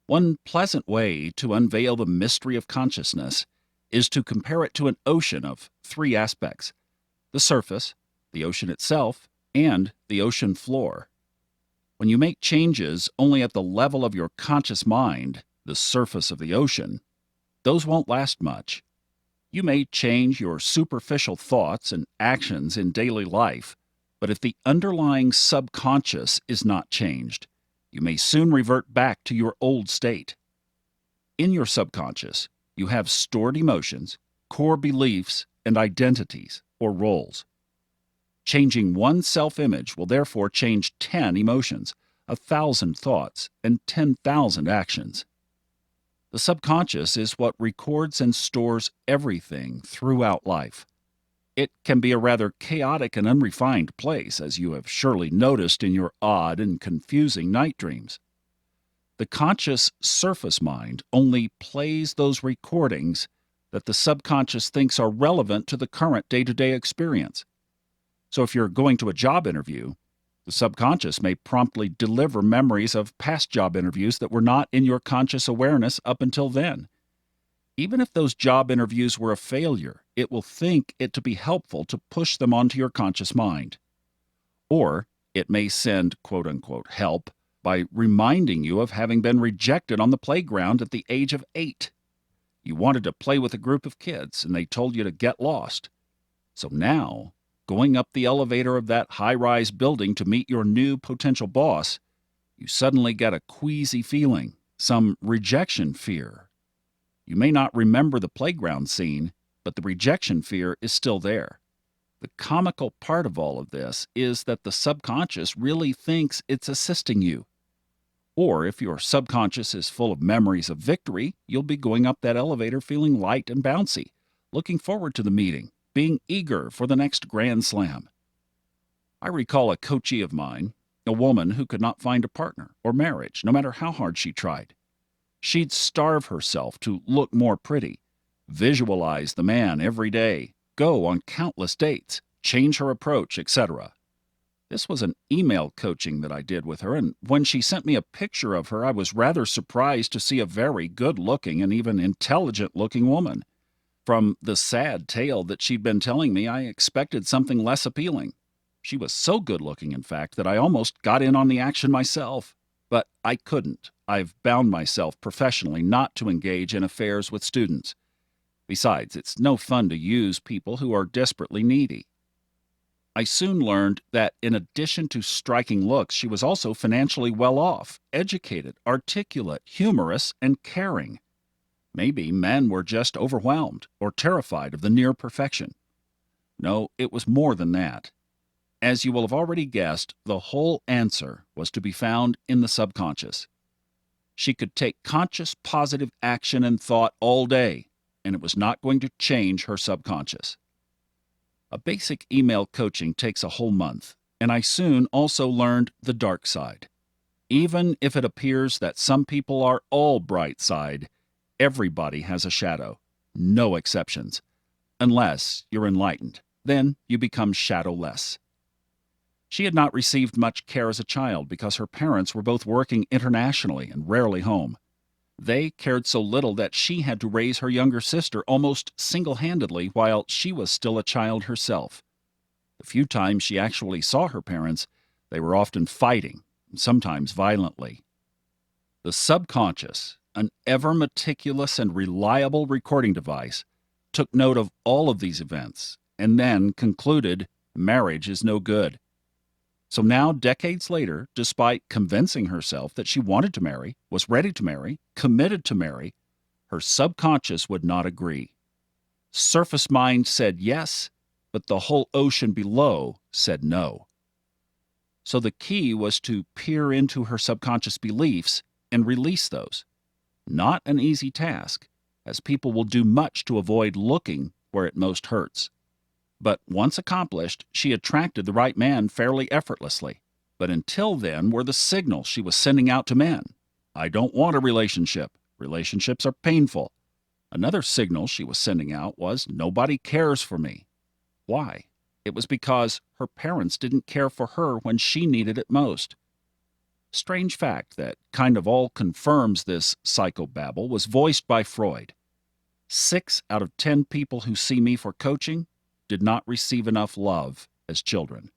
One pleasant way to unveil the mystery of consciousness is to compare it to an ocean of three aspects: the surface, the ocean itself, and the ocean floor. When you make changes only at the level of your conscious mind, the surface of the ocean, those won't last much. You may change your superficial thoughts and actions in daily life, but if the underlying subconscious is not changed, you may soon revert back to your old state. In your subconscious, you have stored emotions, core beliefs, and identities, or roles. Changing one self-image will therefore change 10 emotions, 1,000 thoughts, and 10,000 actions. The subconscious is what records and stores everything throughout life. It can be a rather chaotic and unrefined place, as you have surely noticed in your odd and confusing night dreams. The conscious surface mind only plays those recordings that the subconscious thinks are relevant to the current day-to-day experience. So if you're going to a job interview, the subconscious may promptly deliver memories of past job interviews that were not in your conscious awareness up until then. Even if those job interviews were a failure, it will think it to be helpful to push them onto your conscious mind. Or it may send quote-unquote help by reminding you of having been rejected on the playground at the age of 8. You wanted to play with a group of kids, and they told you to get lost. So now, going up the elevator of that high-rise building to meet your new potential boss, you suddenly get a queasy feeling, some rejection fear. You may not remember the playground scene, but the rejection fear is still there. The comical part of all of this is that the subconscious really thinks it's assisting you. Or if your subconscious is full of memories of victory, you'll be going up that elevator feeling light and bouncy, looking forward to the meeting, being eager for the next grand slam. I recall a coachee of mine, a woman who could not find a partner or marriage, no matter how hard she tried. She'd starve herself to look more pretty, visualize the man every day, go on countless dates, change her approach, etc. This was an email coaching that I did with her, and when she sent me a picture of her, I was rather surprised to see a very good-looking and even intelligent-looking woman. From the sad tale that she'd been telling me, I expected something less appealing. She was so good-looking, in fact, that I almost got in on the action myself. But I couldn't. I've bound myself professionally not to engage in affairs with students. Besides, it's no fun to use people who are desperately needy. I soon learned that in addition to striking looks, she was also financially well off, educated, articulate, humorous, and caring. Maybe men were just overwhelmed or terrified of the near perfection. No, it was more than that. As you will have already guessed, the whole answer was to be found in the subconscious. She could take conscious positive action and thought all day, and it was not going to change her subconscious. A basic email coaching takes a whole month, and I soon also learned the dark side. Even if it appears that some people are all bright side, everybody has a shadow, no exceptions. Unless you're enlightened, then you become shadowless. She had not received much care as a child because her parents were both working internationally and rarely home. They cared so little that she had to raise her younger sister almost single-handedly while she was still a child herself. The few times she actually saw her parents, they were often fighting, sometimes violently. The subconscious, an ever-meticulous and reliable recording device, took note of all of these events and then concluded marriage is no good. So now, decades later, despite convincing herself that she wanted to marry, was ready to marry, committed to marry, her subconscious would not agree. Surface mind said yes, but the whole ocean below said no. So the key was to peer into her subconscious beliefs and release those. Not an easy task, as people will do much to avoid looking where it most hurts. But once accomplished, she attracted the right man fairly effortlessly. But until then were the signals she was sending out to men. I don't want a relationship. Relationships are painful. Another signal she was sending out was nobody cares for me. Why? It was because her parents didn't care for her when she needed it most. Strange fact that kind of all confirms this psychobabble was voiced by Freud. 6 out of 10 people who see me for coaching did not receive enough love as children.